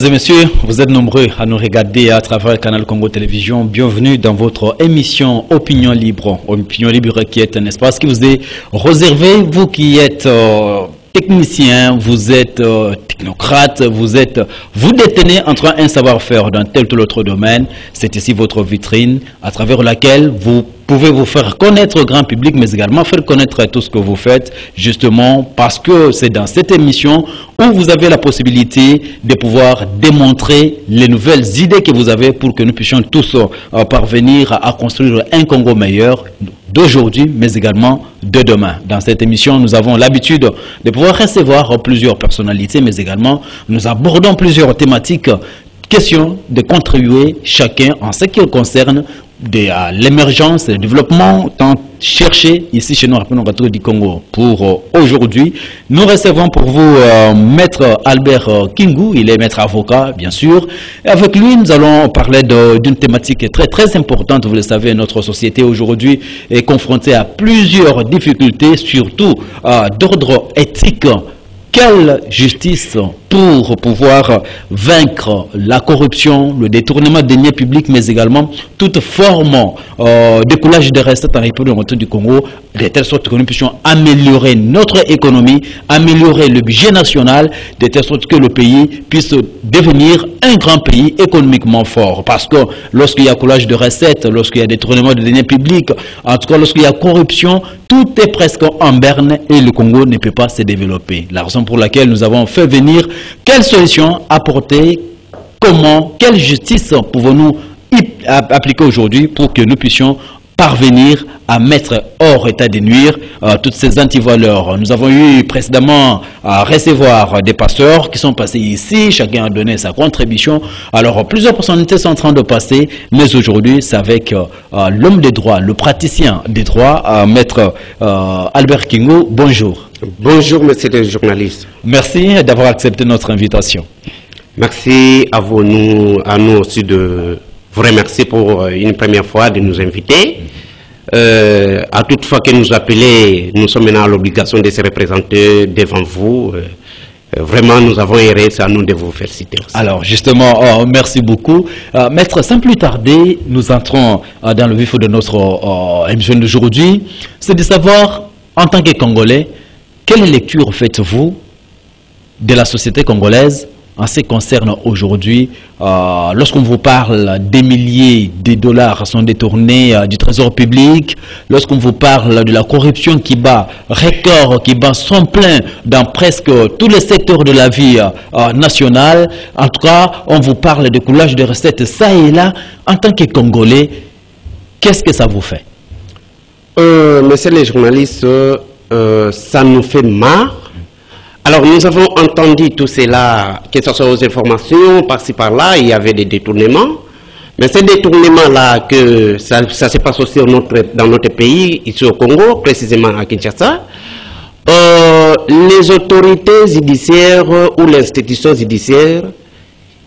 Mesdames et messieurs, vous êtes nombreux à nous regarder à travers le canal Congo Télévision. Bienvenue dans votre émission Opinion Libre. Opinion Libre qui est un espace qui vous est réservé, vous qui êtes technicien, vous êtes technocrate, vous détenez entre un savoir-faire dans tel ou l'autre domaine. C'est ici votre vitrine à travers laquelle vous pouvez vous faire connaître au grand public, mais également faire connaître tout ce que vous faites, justement parce que c'est dans cette émission où vous avez la possibilité de pouvoir démontrer les nouvelles idées que vous avez pour que nous puissions tous parvenir à construire un Congo meilleur d'aujourd'hui, mais également de demain. Dans cette émission, nous avons l'habitude de pouvoir recevoir plusieurs personnalités, mais également nous abordons plusieurs thématiques. Question de contribuer chacun en ce qui concerne l'émergence et le développement tant cherché ici chez nous à Pénongato du Congo. Pour aujourd'hui, nous recevons pour vous Maître Albert Kingu, il est maître avocat bien sûr. Et avec lui, nous allons parler d'une thématique très importante. Vous le savez, notre société aujourd'hui est confrontée à plusieurs difficultés, surtout d'ordre éthique. Quelle justice pour pouvoir vaincre la corruption, le détournement des deniers publics, mais également toute forme de coulage de recettes en République du Congo, de telle sorte que nous puissions améliorer notre économie, améliorer le budget national, de telle sorte que le pays puisse devenir un grand pays économiquement fort. Parce que lorsqu'il y a coulage de recettes, lorsqu'il y a détournement de deniers publics, en tout cas lorsqu'il y a corruption, tout est presque en berne et le Congo ne peut pas se développer. La raison pour laquelle nous avons fait venir quelle solution apporter, comment, quelle justice pouvons-nous appliquer aujourd'hui pour que nous puissions parvenir à mettre hors état de nuire toutes ces antivaleurs. Nous avons eu précédemment à recevoir des pasteurs qui sont passés ici, chacun a donné sa contribution. Alors plusieurs personnalités sont en train de passer, mais aujourd'hui c'est avec l'homme des droits, le praticien des droits, Maître Albert Kingu. Bonjour. Bonjour monsieur le journaliste. Merci d'avoir accepté notre invitation. Merci à vous, à nous aussi de vous remercier pour une première fois de nous inviter. À toute fois que nous appelez, nous sommes maintenant à l'obligation de se représenter devant vous. Vraiment, nous avons erré, c'est à nous de vous faire citer aussi. Alors, justement, merci beaucoup. Maître, sans plus tarder, nous entrons dans le vif de notre émission d'aujourd'hui. C'est de savoir, en tant que Congolais, quelle lecture faites-vous de la société congolaise en ce qui concerne aujourd'hui, lorsqu'on vous parle des milliers de dollars sont détournés du trésor public, lorsqu'on vous parle de la corruption qui bat record, qui bat son plein dans presque tous les secteurs de la vie nationale, en tout cas, on vous parle de coulage de recettes ça et là, en tant que Congolais, qu'est-ce que ça vous fait? Monsieur les journalistes, ça nous fait marre. Alors nous avons entendu tout cela, que ce soit aux informations, par-ci par-là, il y avait des détournements. Mais ces détournements-là, que ça se passe aussi dans notre pays, ici au Congo, précisément à Kinshasa, les autorités judiciaires ou l'institution judiciaire,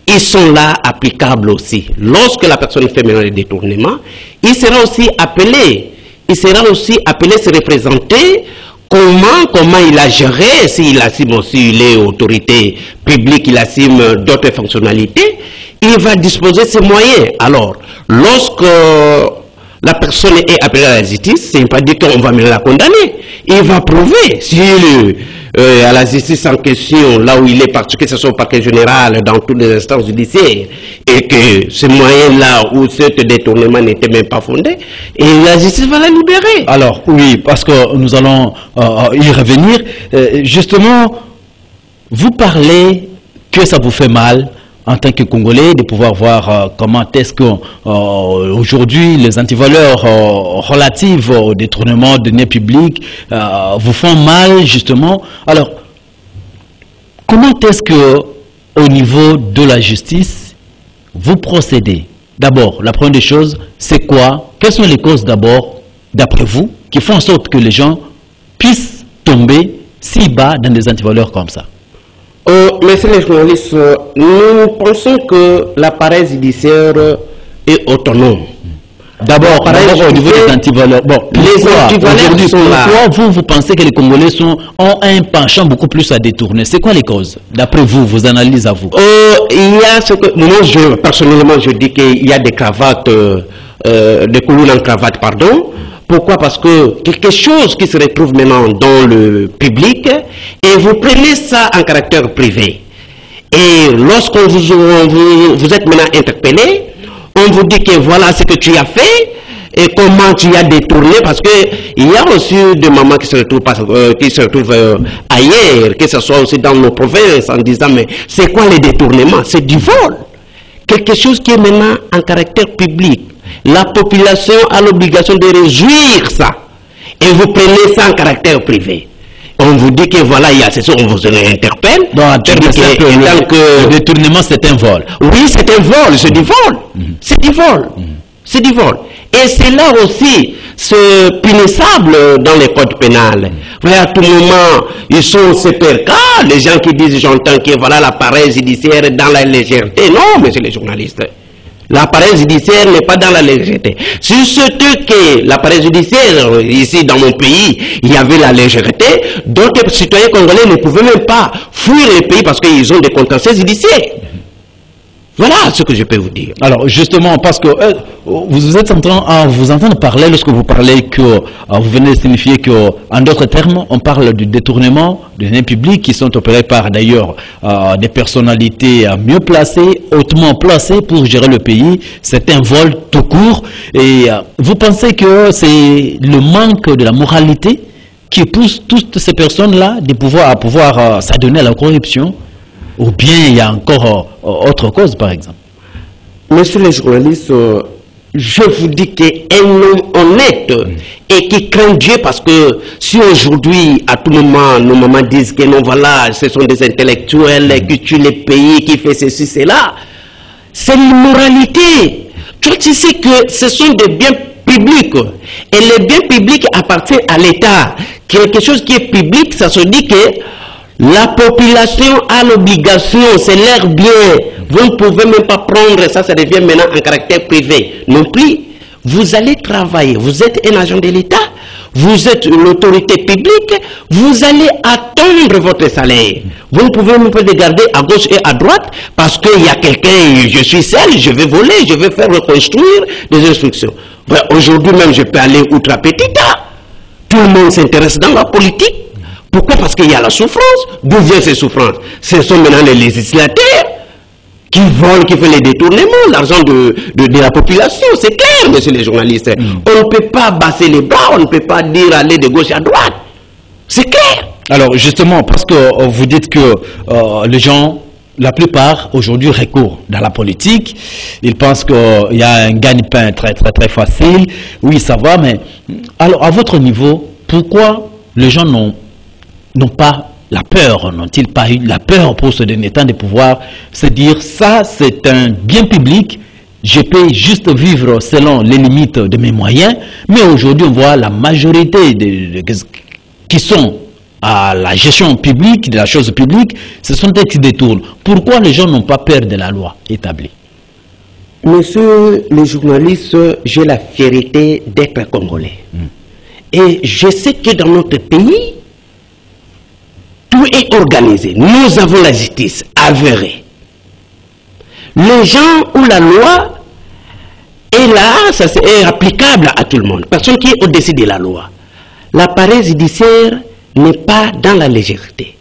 ils sont là applicables aussi. Lorsque la personne fait maintenant les détournements, il sera aussi appelé se représenter. Comment il a géré, s'il assume aussi les autorités publiques, il assume d'autres fonctionnalités, il va disposer de ses moyens. Alors, lorsque la personne est appelée à la justice, ce n'est pas dire qu'on va même la condamner. Il va prouver si à la justice en question, là où il est parti, que ce soit au parquet général, dans toutes les instances judiciaires, et que ce moyen-là où ce détournement n'était même pas fondé, et la justice va la libérer. Alors, oui, parce que nous allons y revenir. Justement, vous parlez que ça vous fait mal, en tant que Congolais, de pouvoir voir comment est-ce qu'aujourd'hui les antivaleurs relatives au détournement de deniers publics vous font mal, justement. Alors, comment est-ce que, au niveau de la justice, vous procédez? D'abord, la première des choses, c'est quoi? Quelles sont les causes d'abord, d'après vous, qui font en sorte que les gens puissent tomber si bas dans des antivaleurs comme ça? Messieurs les journalistes, nous pensons que l'appareil judiciaire est autonome. D'abord, au niveau des antivaleurs. Bon, les antivaleurs sont là. Pourquoi vous pensez que les Congolais ont un penchant beaucoup plus à détourner? C'est quoi les causes? D'après vous, vos analyses à vous? Il y a ce que moi, personnellement, je dis qu'il y a des cravates, des couleurs en cravate, pardon. Pourquoi? Parce que quelque chose qui se retrouve maintenant dans le public, et vous prenez ça en caractère privé. Et lorsque vous êtes maintenant interpellé, on vous dit que voilà ce que tu as fait et comment tu as détourné, parce que il y a aussi des mamans qui se retrouvent, ailleurs, que ce soit aussi dans nos provinces, en disant mais c'est quoi les détournements? C'est du vol. Quelque chose qui est maintenant en caractère public. La population a l'obligation de réduire ça. Et vous prenez ça en caractère privé. On vous dit que voilà, il y a ceci, on vous interpelle. Le détournement, c'est un vol. Oui, c'est un vol, c'est du vol. C'est du vol. C'est du vol. Et c'est là aussi, c'est punissable dans les codes pénals. Vous voyez, à tout moment, ils sont super cas, les gens qui disent, j'entends que voilà, l'appareil judiciaire est dans la légèreté. Non, monsieur les journalistes. L'appareil judiciaire n'est pas dans la légèreté. Si c'était que l'appareil judiciaire, ici dans mon pays, il y avait la légèreté, d'autres citoyens congolais ne pouvaient même pas fuir le pays parce qu'ils ont des contentieux judiciaires. Voilà ce que je peux vous dire. Alors justement, parce que vous êtes en train à vous entendre parler, lorsque vous parlez que vous venez de signifier que, en d'autres termes, on parle du détournement des biens publics qui sont opérés par d'ailleurs des personnalités mieux placées, hautement placées pour gérer le pays. C'est un vol tout court. Et vous pensez que c'est le manque de la moralité qui pousse toutes ces personnes-là à pouvoir s'adonner à la corruption? Ou bien il y a encore autre cause, par exemple? Monsieur les journalistes, je vous dis qu'un homme honnête et qui craint Dieu, parce que si aujourd'hui, à tout moment, nos mamans disent que non, voilà, ce sont des intellectuels qui tuent les pays, qui font ceci, cela, c'est l'immoralité. Tu sais que ce sont des biens publics, et les biens publics appartiennent à l'État. Quelque chose qui est public, ça se dit que la population a l'obligation, c'est leur bien. Vous ne pouvez même pas prendre ça, ça devient maintenant un caractère privé. Non plus, vous allez travailler, vous êtes un agent de l'État, vous êtes l'autorité publique, vous allez attendre votre salaire. Vous ne pouvez même pas regarder à gauche et à droite parce qu'il y a quelqu'un, je suis seul, je vais voler, je vais faire reconstruire des instructions. Aujourd'hui même, je peux aller outre-Petita. Tout le monde s'intéresse dans la politique. Pourquoi? Parce qu'il y a la souffrance. D'où vient ces souffrances? Ce sont maintenant les législateurs qui volent, qui font les détournements, l'argent de la population. C'est clair, monsieur les journalistes. On ne peut pas basser les bras, on ne peut pas dire aller de gauche à droite. C'est clair. Alors justement, parce que vous dites que les gens, la plupart aujourd'hui recourent dans la politique, ils pensent qu'il y a un gagne-pain très facile. Oui, ça va, mais alors à votre niveau, pourquoi les gens n'ont pas la peur, n'ont-ils pas eu la peur pour ce dernier temps de pouvoir se dire ça c'est un bien public, je peux juste vivre selon les limites de mes moyens, mais aujourd'hui on voit la majorité qui sont à la gestion publique, de la chose publique, ce sont eux qui détournent. Pourquoi les gens n'ont pas peur de la loi établie? Monsieur le journaliste, j'ai la fierté d'être congolais. Et je sais que dans notre pays, tout est organisé. Nous avons la justice avérée. Les gens où la loi est là, ça est applicable à tout le monde. Personne qui est au-dessus de la loi. L'appareil judiciaire n'est pas dans la légèreté.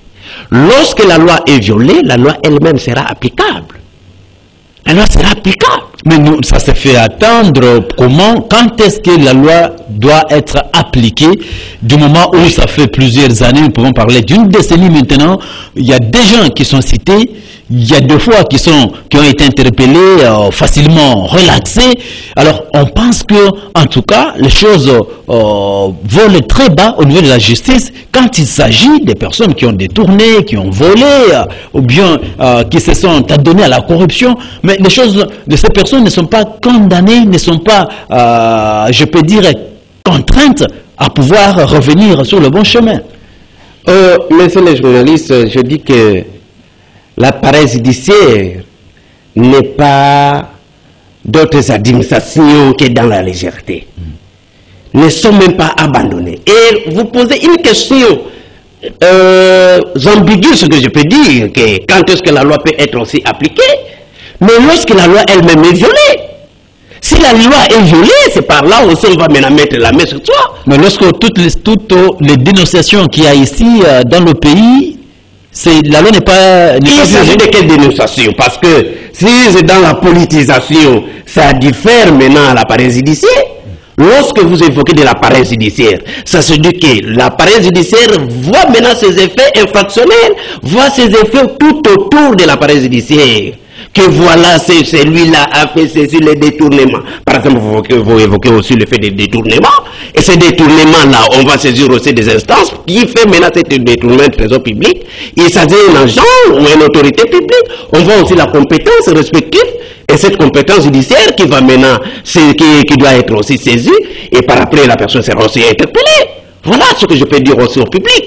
Lorsque la loi est violée, la loi elle-même sera applicable. La loi sera applicable. Mais nous, ça se fait attendre. Comment, quand est-ce que la loi doit être appliquée? Du moment où ça fait plusieurs années, nous pouvons parler d'une décennie maintenant, il y a des gens qui sont cités, il y a deux fois qui ont été interpellés, facilement relaxés. Alors, on pense que, en tout cas, les choses volent très bas au niveau de la justice quand il s'agit des personnes qui ont détourné, qui ont volé, ou bien qui se sont adonnées à la corruption. Mais les choses de ces personnes ne sont pas condamnées, ne sont pas, je peux dire, contraintes à pouvoir revenir sur le bon chemin. Monsieur les journalistes, je dis que l'appareil judiciaire n'est pas d'autres administrations qui est dans la légèreté, ne sont même pas abandonnées. Et vous posez une question ambiguë, ce que je peux dire, que quand est-ce que la loi peut être aussi appliquée, mais lorsque la loi elle-même est violée. Si la loi est violée, c'est par là aussi on va maintenant mettre la main sur toi. Mais lorsque toutes les dénonciations qu'il y a ici dans le pays, la loi n'est pas... Il s'agit de quelle dénonciation? Parce que si c'est dans la politisation, ça diffère maintenant à l'appareil judiciaire. Lorsque vous évoquez de l'appareil judiciaire, ça se dit que l'appareil judiciaire voit maintenant ses effets infractionnels, voit ses effets tout autour de l'appareil judiciaire. Que voilà, celui-là a fait ceci, les détournements. Par exemple, vous évoquez aussi le fait des détournements. Et ces détournements-là, on va saisir aussi des instances qui fait maintenant ce détournement de trésor public. Il s'agit d'un agent ou une autorité publique. On voit aussi la compétence respective. Et cette compétence judiciaire qui va maintenant, qui doit être aussi saisie. Et par après, la personne sera aussi interpellée. Voilà ce que je peux dire aussi au public.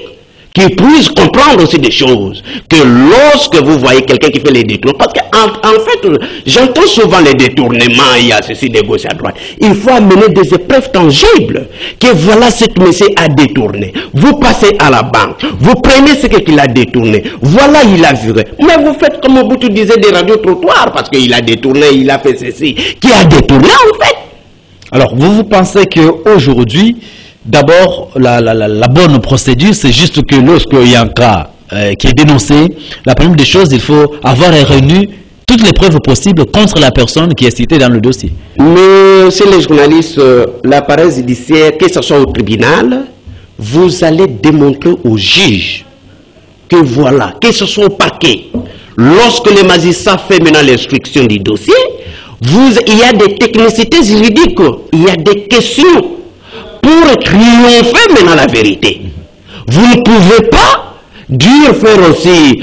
Qui puisse comprendre aussi des choses. Que lorsque vous voyez quelqu'un qui fait les détournements, parce qu'en fait, j'entends souvent les détournements, il y a ceci de gauche à droite. Il faut amener des épreuves tangibles. Que voilà ce que monsieur a détourné. Vous passez à la banque, vous prenez ce qu'il a détourné. Voilà, il a viré. Mais vous faites comme Mobutu disait des radios-trottoirs, parce qu'il a détourné, il a fait ceci. Qui a détourné en fait? Alors, vous pensez qu'aujourd'hui, d'abord, la bonne procédure, c'est juste que lorsqu'il y a un cas qui est dénoncé, la première des choses, il faut avoir réuni toutes les preuves possibles contre la personne qui est citée dans le dossier. Mais chez les journalistes, l'appareil judiciaire, que ce soit au tribunal, vous allez démontrer au juge que voilà, que ce soit au parquet, lorsque le magistrat fait maintenant l'instruction du dossier, il y a des technicités juridiques, il y a des questions pour triompher maintenant la vérité. Vous ne pouvez pas dire faire aussi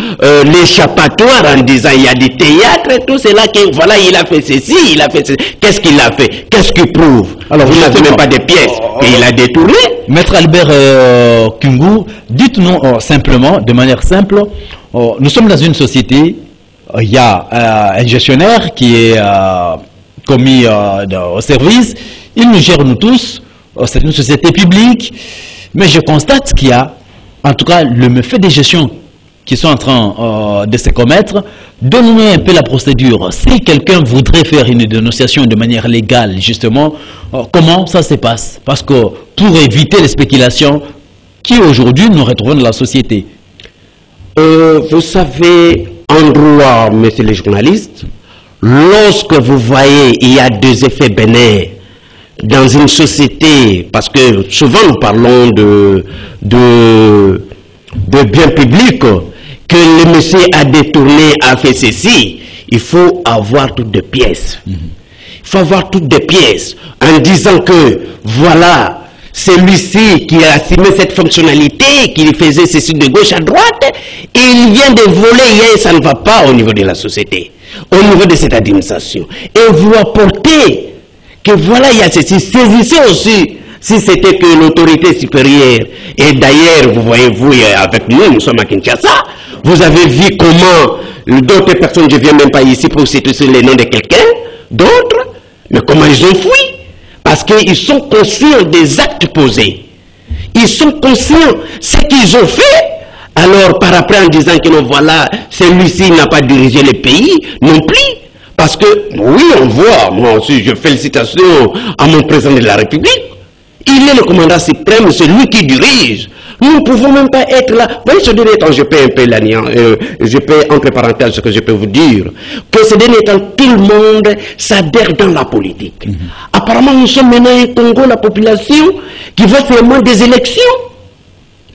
l'échappatoire en disant il y a des théâtres et tout cela, que voilà il a fait ceci, il a fait ceci. Qu'est-ce qu'il a fait? Qu'est-ce qu'il prouve? Alors vous n'avez même pas de pièces et il a détourné. Maître Albert Kungou, dites-nous simplement, de manière simple, nous sommes dans une société, il y a un gestionnaire qui est commis au service, il nous gère nous tous. C'est une société publique, mais je constate qu'il y a, en tout cas, le méfait de gestion qui sont en train de se commettre. Donnez-nous un peu la procédure. Si quelqu'un voudrait faire une dénonciation de manière légale, justement, comment ça se passe? Parce que pour éviter les spéculations qui aujourd'hui nous retrouvent dans la société. Vous savez, en droit, messieurs les journalistes, lorsque vous voyez il y a deux effets bénéfiques dans une société, parce que souvent nous parlons de biens publics, que le monsieur a détourné, a fait ceci, il faut avoir toutes les pièces. Il faut avoir toutes les pièces en disant que voilà, celui-ci qui a assumé cette fonctionnalité, qui faisait ceci de gauche à droite, il vient de voler et ça ne va pas au niveau de la société, au niveau de cette administration. Et vous apportez que voilà, il y a ceci, saisissez aussi, si c'était que l'autorité supérieure, et d'ailleurs, vous voyez, vous, avec nous sommes à Kinshasa, vous avez vu comment d'autres personnes, je ne viens même pas ici pour citer les noms de quelqu'un, d'autres, mais comment ils ont fui, parce qu'ils sont conscients des actes posés, ils sont conscients de ce qu'ils ont fait. Alors, par après, en disant que non, voilà, celui-ci n'a pas dirigé le pays, non plus. Parce que, oui, on voit, moi aussi, je félicitations à mon président de la République. Il est le commandant suprême, c'est lui qui dirige. Nous ne pouvons même pas être là. Vous voyez, ce dernier temps, je peux un peu je peux, entre parenthèses, ce que je peux vous dire, que ce dernier temps, tout le monde s'adhère dans la politique. Apparemment, nous sommes maintenant au Congo, la population, qui veut faire des élections.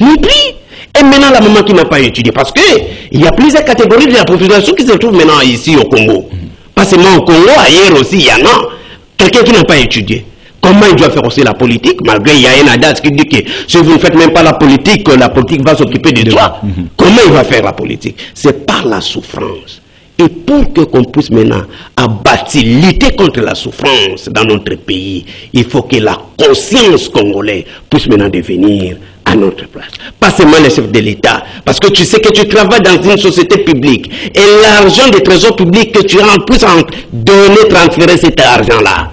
Non plus. Et maintenant, la maman qui n'a pas étudié, parce qu'il y a plusieurs catégories de la population qui se trouvent maintenant ici au Congo. Pas seulement au Congo, ailleurs aussi, il y en a. Quelqu'un qui n'a pas étudié. Comment il doit faire aussi la politique, malgré il y a un adage qui dit que si vous ne faites même pas la politique va s'occuper de toi. Comment il va faire la politique? C'est par la souffrance. Et pour que qu'on puisse maintenant abattre, lutter contre la souffrance dans notre pays, il faut que la conscience congolaise puisse maintenant devenir à notre place. Pas seulement les chefs de l'État. Parce que tu sais que tu travailles dans une société publique. Et l'argent des trésors publics que tu as en plus transférer cet argent-là.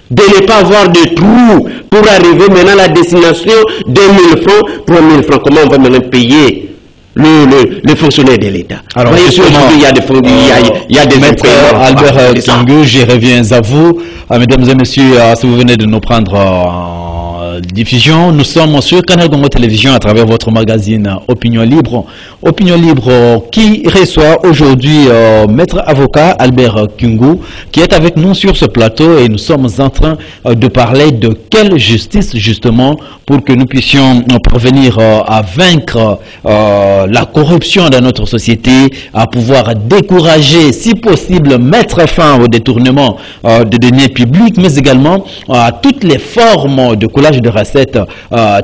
De ne pas avoir de trous pour arriver maintenant à la destination, 2000 francs, 3000 francs. Comment on va maintenant payer le fonctionnaire de l'État? Alors, il y a des fonds, il y a des Maître Albert Kingu, je reviens à vous. Mesdames et messieurs, si vous venez de nous prendre en diffusion, nous sommes sur Canal Congo Télévision à travers votre magazine Opinion Libre. Opinion Libre qui reçoit aujourd'hui Maître avocat Albert Kingu qui est avec nous sur ce plateau et nous sommes en train de parler de quelle justice justement pour que nous puissions parvenir à vaincre la corruption dans notre société, à pouvoir décourager, si possible, mettre fin au détournement de deniers publics, mais également à toutes les formes de coulage de recettes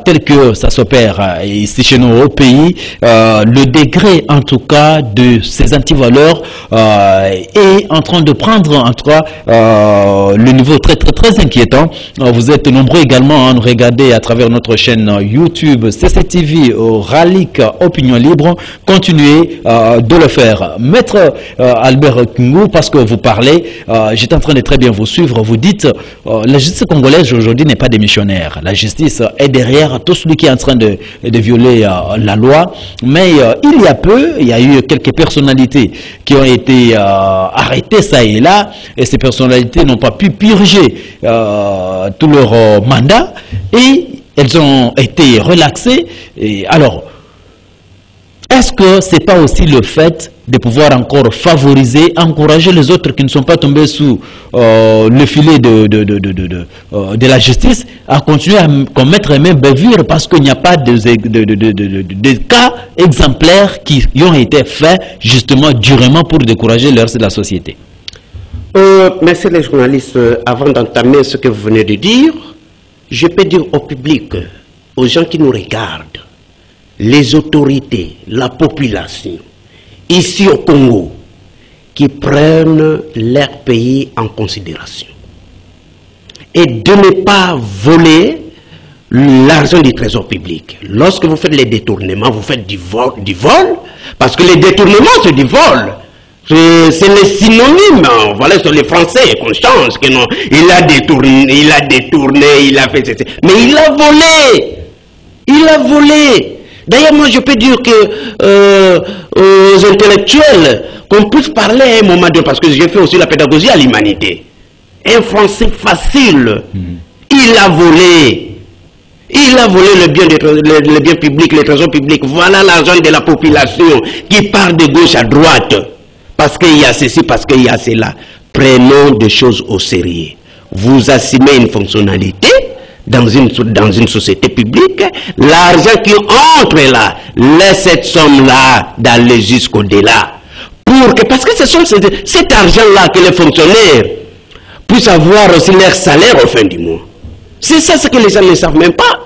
telles que ça s'opère ici chez nous au pays. Le degré, en tout cas, de ces antivaleurs est en train de prendre, en tout cas, le niveau très inquiétant. Vous êtes nombreux également à nous regarder à travers notre chaîne YouTube CCTV Ralik Opinion Libre. Continuez de le faire. Maître Albert Kingu, parce que vous parlez, j'étais en train de très bien vous suivre, vous dites la justice congolaise aujourd'hui n'est pas démissionnaire. La justice est derrière tout celui qui est en train de violer la loi, mais il y a peu, il y a eu quelques personnalités qui ont été arrêtées ça et là, et ces personnalités n'ont pas pu purger tout leur mandat et elles ont été relaxées. Et alors, est-ce que ce n'est pas aussi le fait de pouvoir encore favoriser, encourager les autres qui ne sont pas tombés sous le filet de la justice à continuer à commettre les mêmes bavures parce qu'il n'y a pas de cas exemplaires qui ont été faits justement durement pour décourager le reste de la société? Merci les journalistes. Avant d'entamer ce que vous venez de dire, je peux dire au public, aux gens qui nous regardent, les autorités, la population, ici au Congo, qui prennent leur pays en considération. Et de ne pas voler l'argent du trésor public. Lorsque vous faites les détournements, vous faites du vol, parce que les détournements, c'est du vol. C'est les synonymes, voilà, sur les Français qu'on change, que non, il a détourné, il a fait, mais il a volé. D'ailleurs, moi, je peux dire que aux intellectuels, qu'on puisse parler à un moment donné, parce que j'ai fait aussi la pédagogie à l'humanité. Un Français facile, il a volé. Il a volé le bien public, les trésors publics. Voilà l'argent de la population qui part de gauche à droite. Parce qu'il y a ceci, parce qu'il y a cela. Prenons des choses au sérieux. Vous assumez une fonctionnalité dans une société publique. L'argent qui entre là, laisse cette somme-là d'aller jusqu'au-delà. Parce que ce sont cet argent-là que les fonctionnaires puissent avoir aussi leur salaire au fin du mois. C'est ça ce que les gens ne savent même pas.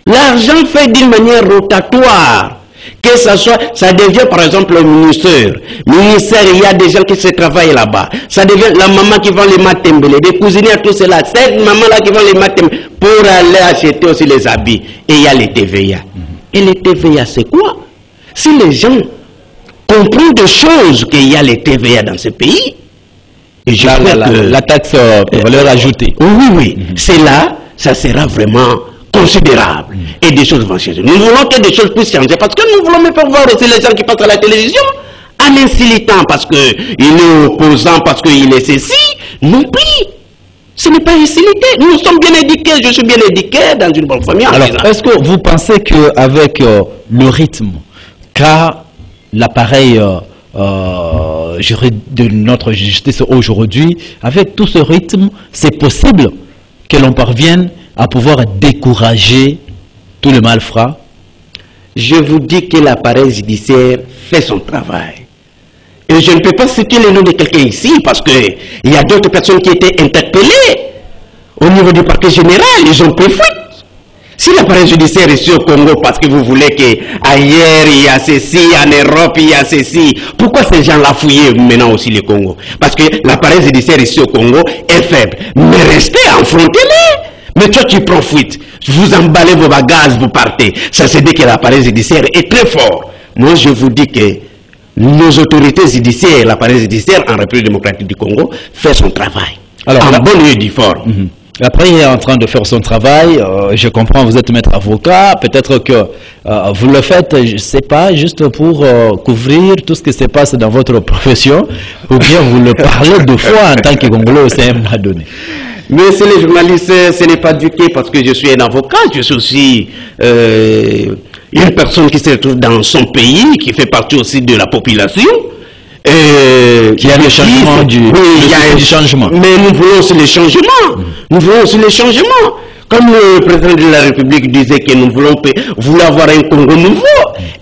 L'argent fait d'une manière rotatoire. Que ça soit, ça devient par exemple le ministère. Ministère, il y a des gens qui se travaillent là-bas. Ça devient la maman qui vend les matembele, des cuisiniers, tout cela. Cette maman-là qui vend les matembele pour aller acheter aussi les habits. Et il y a les TVA. Et les TVA, c'est quoi? Si les gens comprennent des choses qu'il y a les TVA dans ce pays, et je crois que la taxe valeur ajoutée. Oui. C'est là, ça sera vraiment considérable. Et des choses vont changer. Nous voulons que des choses puissent changer parce que nous voulons même pas voir aussi les gens qui passent à la télévision en insultant parce qu'il est opposant, parce qu'il est ceci. Non plus. Ce n'est pas insulté. Nous sommes bien éduqués. Je suis bien éduqué dans une bonne famille. Alors, est-ce que vous pensez qu'avec le rythme qu'a l'appareil de notre justice aujourd'hui, avec tout ce rythme, c'est possible que l'on parvienne à pouvoir décourager tout le malfrat? Je vous dis que l'appareil judiciaire fait son travail. Et je ne peux pas citer le nom de quelqu'un ici parce qu'il y a d'autres personnes qui étaient interpellées au niveau du parquet général. Ils ont pris fuite. Si l'appareil judiciaire est ici au Congo parce que vous voulez qu'ailleurs il y a ceci, en Europe il y a ceci, pourquoi ces gens-là fouillent maintenant aussi le Congo? Parce que l'appareil judiciaire ici au Congo est faible. Mais restez, affrontez-les. Mais toi, tu prends fuite. Vous emballez vos bagages, vous partez. Ça se dit que l'appareil judiciaire est très fort. Moi, je vous dis que nos autorités judiciaires, l'appareil judiciaire en République démocratique du Congo, fait son travail. Alors, en bon lieu du fort. Après, il est en train de faire son travail. Je comprends, vous êtes maître avocat. Peut-être que vous le faites, je ne sais pas, juste pour couvrir tout ce qui se passe dans votre profession, ou bien vous le parlez deux fois en tant que Congolais au CM donné. Mais c'est les journalistes, ce n'est pas du tout parce que je suis un avocat, je suis aussi une personne qui se trouve dans son pays, qui fait partie aussi de la population. Il y a le changement du changement. Mais nous voulons aussi les changements. Nous voulons aussi les changements. Comme le président de la République disait que nous voulons avoir un Congo nouveau.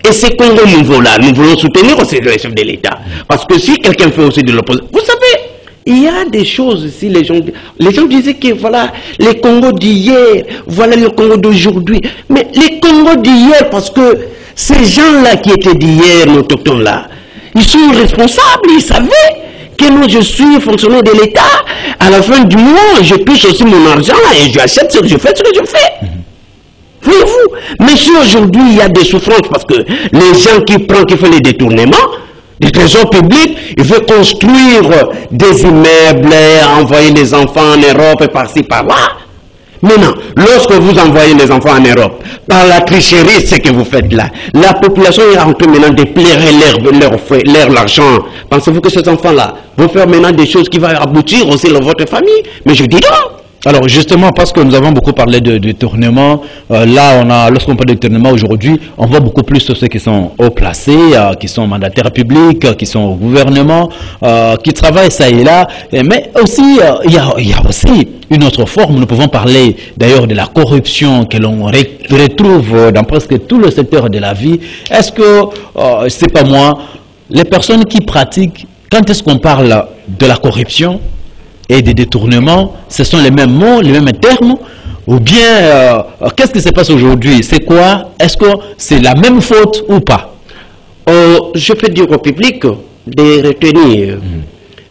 Et ce Congo nouveau-là, nous voulons soutenir aussi le chef de l'État. Parce que si quelqu'un fait aussi de l'opposition, vous savez, il y a des choses ici, les gens disaient que voilà, les Congos d'hier, voilà le Congo d'aujourd'hui. Mais les Congos d'hier, parce que ces gens-là qui étaient d'hier, nos autochtones là, ils sont responsables, ils savaient que moi je suis fonctionnaire de l'État. À la fin du mois, je touche aussi mon argent et j'achète ce que je fais, Voyez-vous? Mais si aujourd'hui il y a des souffrances parce que les gens qui font les détournements, des trésors publics, ils veulent construire des immeubles, envoyer les enfants en Europe et par-ci, par-là. Maintenant, lorsque vous envoyez les enfants en Europe, par la tricherie, ce que vous faites là, la population est en train maintenant de plairer l'argent. Pensez-vous que ces enfants-là vont faire maintenant des choses qui vont aboutir aussi dans votre famille? Mais je dis non. Alors justement, parce que nous avons beaucoup parlé de détournement, lorsqu'on parle de détournement aujourd'hui, on voit beaucoup plus ceux qui sont haut placés, qui sont mandataires publics, qui sont au gouvernement, qui travaillent ça et là. Mais aussi, il y a aussi une autre forme. Nous pouvons parler d'ailleurs de la corruption que l'on retrouve dans presque tout le secteur de la vie. Est-ce que, c'est pas moi, les personnes qui pratiquent, quand est-ce qu'on parle de la corruption et des détournements, ce sont les mêmes mots, les mêmes termes, ou bien qu'est-ce qui se passe aujourd'hui? C'est quoi? Est-ce que c'est la même faute ou pas? Je peux dire au public de retenir,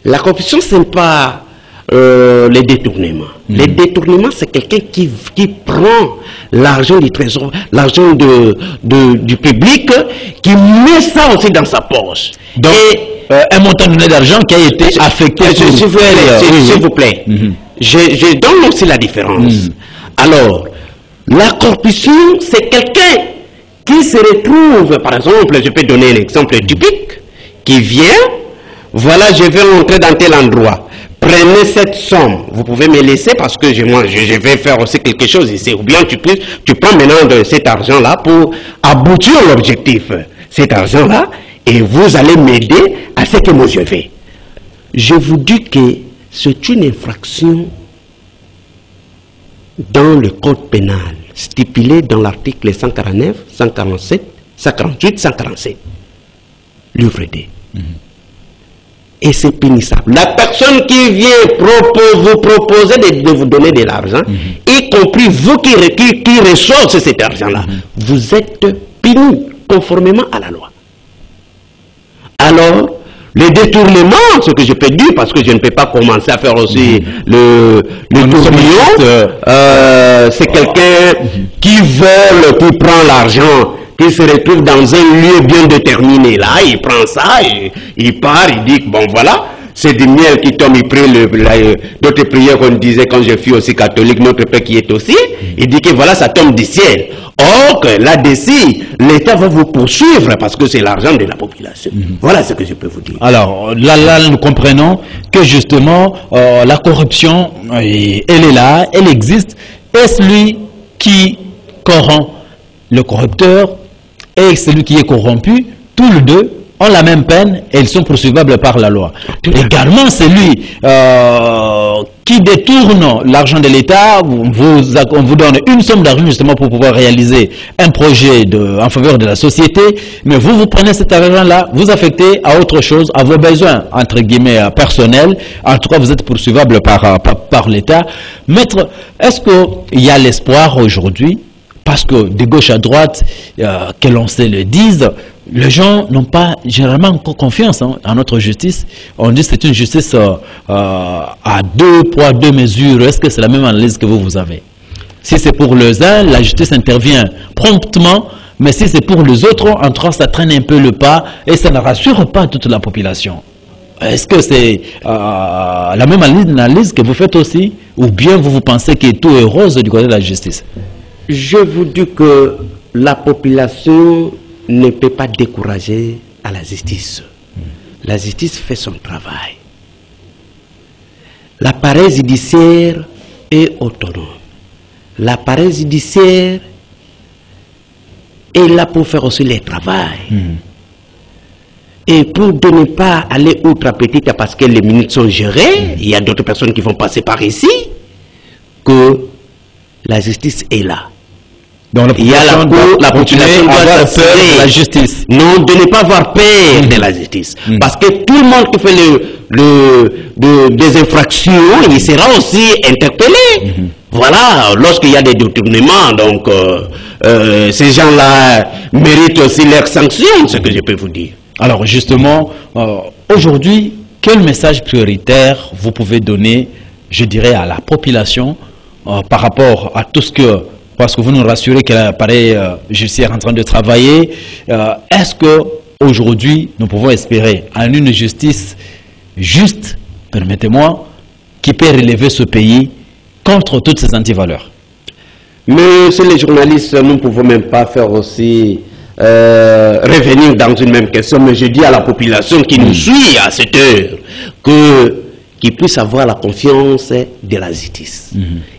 la corruption ce n'est pas les détournements. Les détournements, c'est quelqu'un qui prend l'argent du trésor, l'argent du public, qui met ça aussi dans sa poche. Donc, un montant donné d'argent qui a été affecté. S'il vous plaît, je donne aussi la différence. Alors, la corruption, c'est quelqu'un qui se retrouve, par exemple, je peux donner un exemple typique, qui vient, voilà, je vais entrer dans tel endroit. Prenez cette somme, vous pouvez me laisser parce que je vais faire aussi quelque chose ici. Ou bien tu prends maintenant de cet argent-là pour aboutir l'objectif. Cet argent-là, et vous allez m'aider à ce que moi je fais. Je vous dis que c'est une infraction dans le code pénal, stipulé dans l'article 149, 147, 148, 147. Livre D. Et c'est punissable. La personne qui vient vous proposer de vous donner de l'argent, y compris vous qui ressortez cet argent-là, vous êtes puni conformément à la loi. Alors, le détournement, ce que je peux dire, parce que je ne peux pas commencer à faire aussi le tourbillon, c'est quelqu'un qui vole, qui prend l'argent, qui se retrouve dans un lieu bien déterminé. Là, il prend ça, il part, il dit, bon voilà, c'est du miel qui tombe, il prie d'autres prières qu'on disait quand je suis aussi catholique, notre Père qui est aussi, il dit que voilà, ça tombe du ciel. Or, là-dessus, l'État va vous poursuivre parce que c'est l'argent de la population. Voilà ce que je peux vous dire. Alors, là nous comprenons que justement, la corruption, elle est là, elle existe. Et celui qui corrompt le corrupteur et celui qui est corrompu, tous les deux ont la même peine et ils sont poursuivables par la loi. Également, celui qui détourne l'argent de l'État, on vous donne une somme d'argent justement pour pouvoir réaliser un projet en faveur de la société, mais vous prenez cet argent-là, vous affectez à autre chose, à vos besoins, entre guillemets, personnels. En tout cas, vous êtes poursuivable par l'État. Maître, est-ce qu'il y a l'espoir aujourd'hui? Parce que de gauche à droite, que l'on se le dise, les gens n'ont pas généralement encore confiance en notre justice. On dit que c'est une justice à deux poids, deux mesures. Est-ce que c'est la même analyse que vous avez? Si c'est pour les uns, la justice intervient promptement, mais si c'est pour les autres, en tout cas, ça traîne un peu le pas et ça ne rassure pas toute la population. Est-ce que c'est la même analyse que vous faites aussi, ou bien vous pensez que tout est rose du côté de la justice? Je vous dis que la population ne peut pas décourager à la justice. La justice fait son travail. L'appareil judiciaire est autonome. L'appareil judiciaire est là pour faire aussi le travail. Et pour ne pas aller outre-petite parce que les minutes sont gérées, il y a d'autres personnes qui vont passer par ici, que la justice est là. Donc il y a la population doit avoir peur de la justice. Non, de ne pas avoir peur de la justice. Parce que tout le monde qui fait des infractions, il sera aussi interpellé. Voilà, lorsqu'il y a des détournements, donc ces gens-là méritent aussi leurs sanctions, ce que je peux vous dire. Alors justement, aujourd'hui, quel message prioritaire vous pouvez donner, je dirais, à la population par rapport à tout ce que... Parce que vous nous rassurez que l'appareil judiciaire est en train de travailler. Est-ce qu'aujourd'hui, nous pouvons espérer en une justice juste, permettez-moi, qui peut relever ce pays contre toutes ces antivaleurs? Mais c'est les journalistes, nous ne pouvons même pas faire aussi revenir dans une même question. Mais je dis à la population qui nous suit à cette heure qu'ils puissent avoir la confiance de la justice.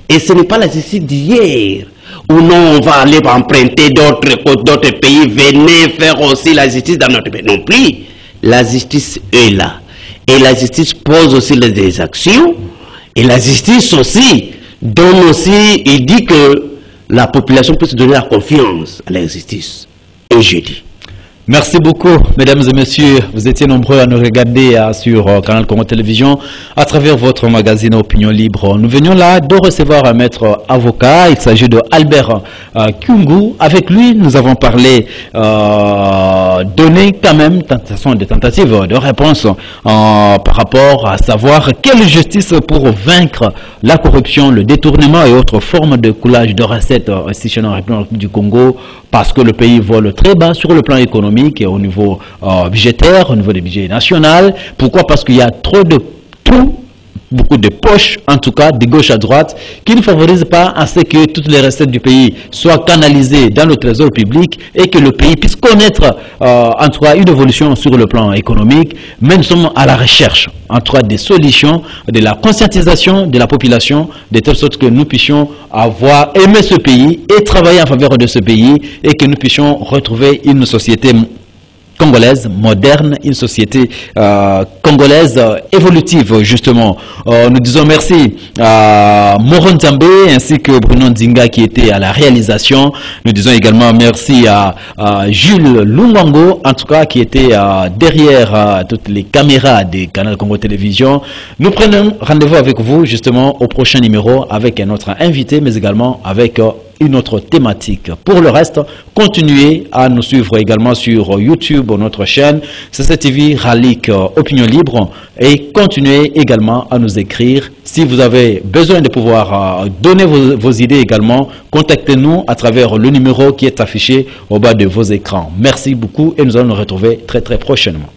Et ce n'est pas la justice d'hier. Ou non, on va aller emprunter d'autres pays, venez faire aussi la justice dans notre pays. Non plus, la justice est là. Et la justice pose aussi des actions. Et la justice aussi donne aussi, il dit que la population peut se donner la confiance à la justice. Et je dis. Merci beaucoup, mesdames et messieurs. Vous étiez nombreux à nous regarder sur Canal Congo Télévision à travers votre magazine Opinion Libre. Nous venions là de recevoir un maître avocat. Il s'agit de Albert Kyungu. Avec lui, nous avons parlé, donné quand même des tentatives de réponse par rapport à savoir quelle justice pour vaincre la corruption, le détournement et autres formes de coulage de recettes institutionnelles en République du Congo, parce que le pays vole très bas sur le plan économique et au niveau budgétaire, au niveau des budgets nationaux. Pourquoi? Parce qu'il y a trop de tout, beaucoup de poches, en tout cas, de gauche à droite, qui ne favorisent pas à ce que toutes les recettes du pays soient canalisées dans le trésor public et que le pays puisse connaître, en tout cas, une évolution sur le plan économique. Mais nous sommes à la recherche, en tout cas, des solutions, de la conscientisation de la population, de telle sorte que nous puissions avoir aimé ce pays et travailler en faveur de ce pays et que nous puissions retrouver une société congolaise moderne, une société congolaise évolutive, justement. Nous disons merci à Moron Zambé ainsi que Bruno Nzinga qui était à la réalisation. Nous disons également merci à Jules Lumbango, en tout cas, qui était derrière toutes les caméras des Canal Congo Télévision. Nous prenons rendez-vous avec vous, justement, au prochain numéro avec un autre invité, mais également avec une autre thématique. Pour le reste, continuez à nous suivre également sur YouTube, notre chaîne CCTV Ralik Opinion Libre, et continuez également à nous écrire. Si vous avez besoin de pouvoir donner vos idées également, contactez-nous à travers le numéro qui est affiché au bas de vos écrans. Merci beaucoup et nous allons nous retrouver très prochainement.